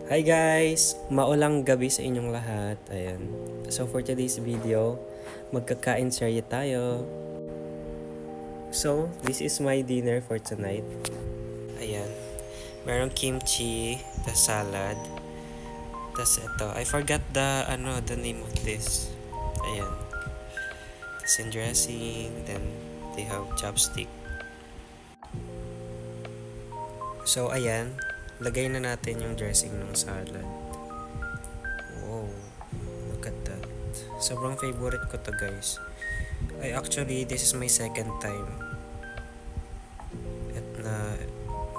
Hi guys! Maulang gabi sa inyong lahat. Ayan. So for today's video, magkakain serye tayo. So, this is my dinner for tonight. Ayan. Merong kimchi, the salad. Tas ito, I forgot the name of this. Ayan. Tas yung dressing, then they have chopstick. So ayan, lagay na natin yung dressing ng salad. Wow, look at that. Sobrang favorite ko to guys. This is my second time at na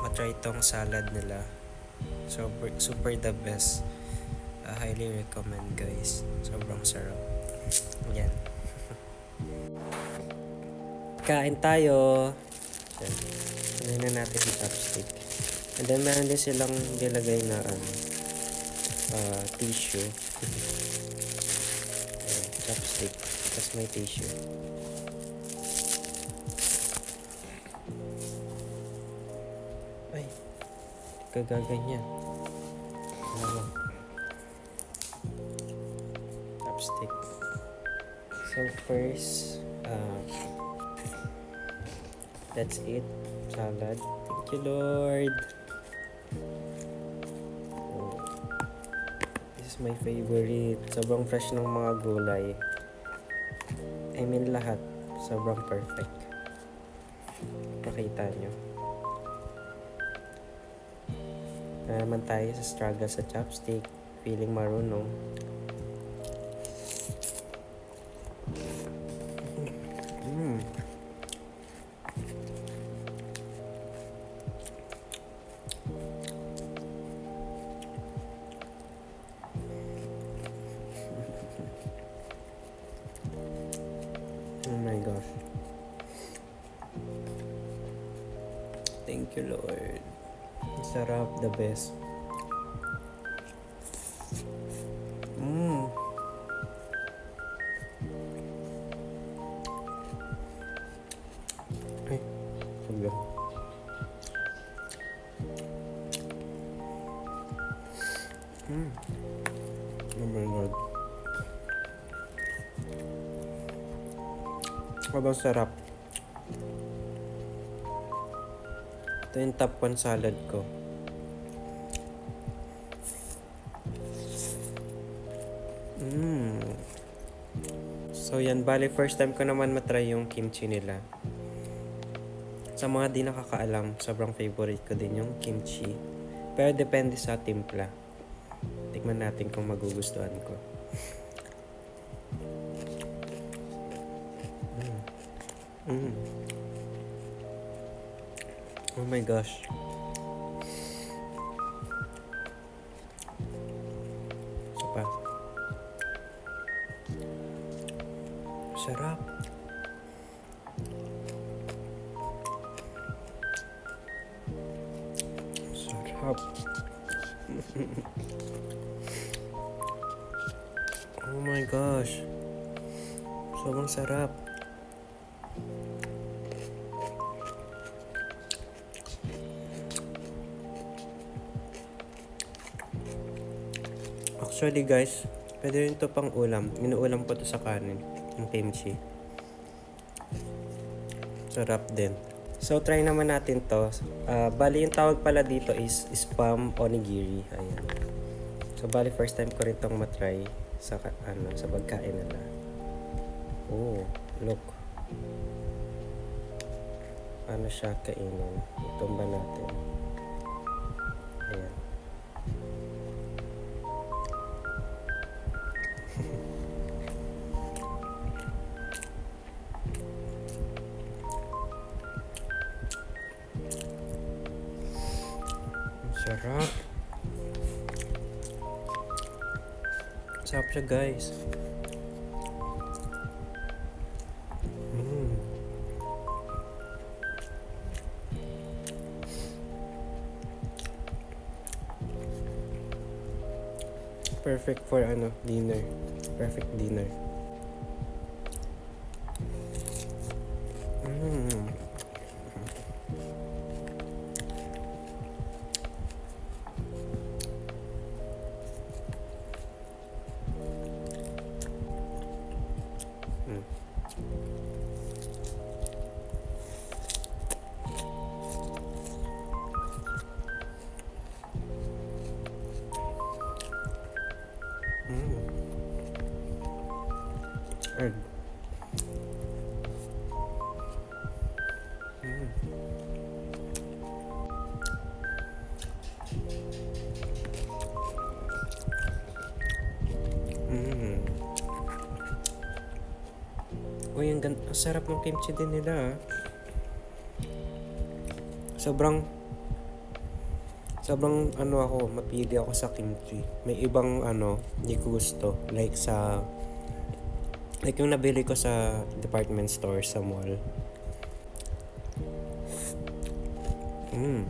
matry tong salad nila. Super the best. I highly recommend guys. Sobrang sarap. Yan. Kain tayo. Yan na natin yung chopstick. And then meron din silang nilagay na tissue. Chopstick. Tapos may tissue. Ay, kagaganyan. Chopstick. So first, that's it. Salad. Thank you, Lord. This is my favorite. Sobrang fresh ng mga gulay. I mean lahat. Sobrang perfect. Makita nyo. Na naman tayo sa struggle sa chopstick. Feeling marunong. Oh my gosh. Thank you, Lord. Sarap, the best. Ay, sabi. Oh my God. Sobrang sarap. Ito yung top 1 salad ko. So yan, bali first time ko naman matry yung kimchi nila. Sa mga di nakakaalam, sobrang favorite ko din yung kimchi. Pero depende sa timpla. Tikman natin kung magugustuhan ko. Oh my gosh. Isa pa. Sarap. Sarap. Oh my gosh. Sobrang sarap. Actually guys, pwede rin ito pang ulam. Inuulam ko ito sa kanin. Yung kimchi. Sarap din. So try naman natin to. Bali yung tawag pala dito is spam onigiri. Ayan. So bali first time ko rin itong matry sa pagkain nila. Oh, look. Paano siya kainin? Itumba natin. Ayan. Sarap. Sarap siya guys. Perfect for dinner. Perfect dinner. Mm. Egg. Mm. Mm. Uy, ang sarap ng kimchi din nila. Sobrang ano ako, mapili ako sa kimchi. May ibang hindi ko gusto. Like yung nabili ko sa department store sa mall. Mm.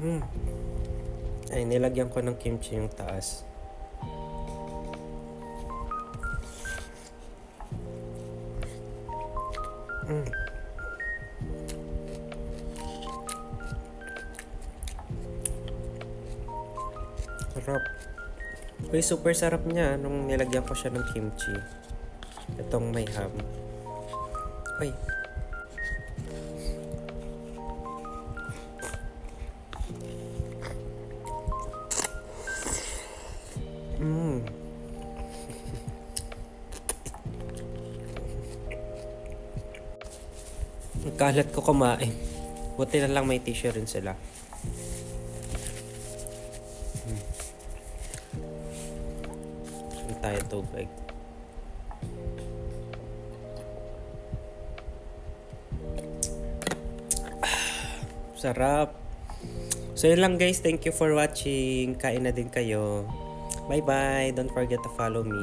Mm. Ay, nilagyan ko ng kimchi yung taas. Mm. Sarap. Uy, super sarap niya nung nilagyan ko siya ng kimchi. Itong may ham. Uy. Mm. Ang kalat ko kumain. Buti na lang may tissue rin sila. Hindi tayo tubig. Sarap. So yun lang guys. Thank you for watching. Kain na din kayo. Bye bye. Don't forget to follow me.